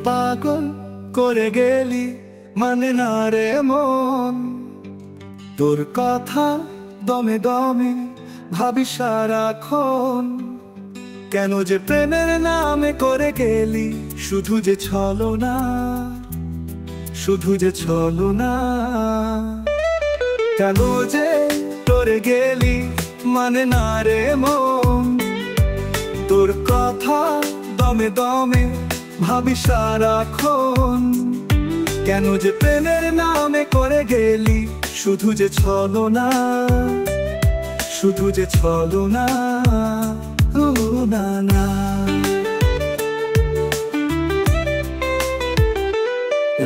পাগল করে গেলি মানে না রে মন। তোর কথা দমে দমে ভাবি সারাক্ষণ, কেন যে প্রেমের নামে করে গেলি শুধু যে ছলনা, শুধু যে ছলনা। কেন যে করে গেলি মানে না রে মন। তোর কথা দমে দমে ভাবি সারাক্ষণ, কেন যে প্রেমের নামে করে গেলি শুধু যে ছলনা, শুধু যে ছলনা। ও না না।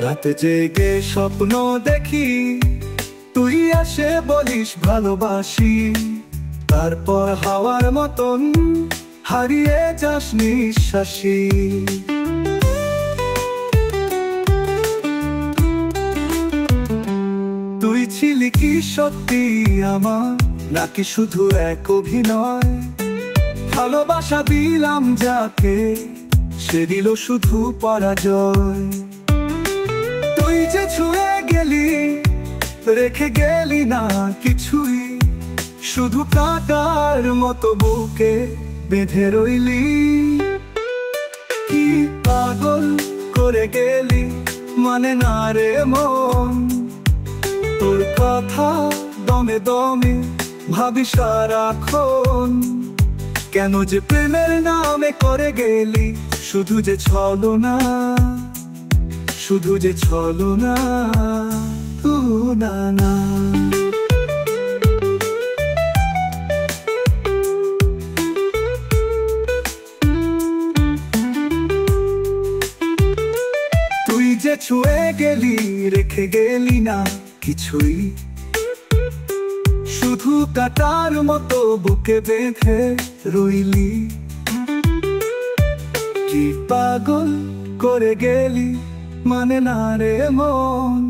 রাতে জেগে স্বপ্ন দেখি তুই আসে বলিস ভালোবাসি, তারপর হাওয়ার মতন হারিয়ে যাস নিঃশ্বাসী। তুই ছিলি কি সত্যি আমার, নাকি শুধু এক অভিনয়? ভালোবাসা দিলাম যাকে, সে দিল শুধু পরাজয়। তুই যে ছুঁয়ে গেলি রেখে গেলি না কিছুই, শুধু কাঁটার মতো বুকে বেঁধে রইলি। কি পাগল করে গেলি মানে না রে মন। তোর কথা দমে দমে ভাবি সারাক্ষণ, কেন যে প্রেমের নামে করে গেলি শুধু যে ছলনা, শুধু যে ছলনা। ও না না। তুই যে ছুঁয়ে গেলি রেখে গেলি না কিছুই, শুধু কাঁটার মতো বুকে বেঁধে রইলি। কি পাগল করে গেলি মানে না রে মন।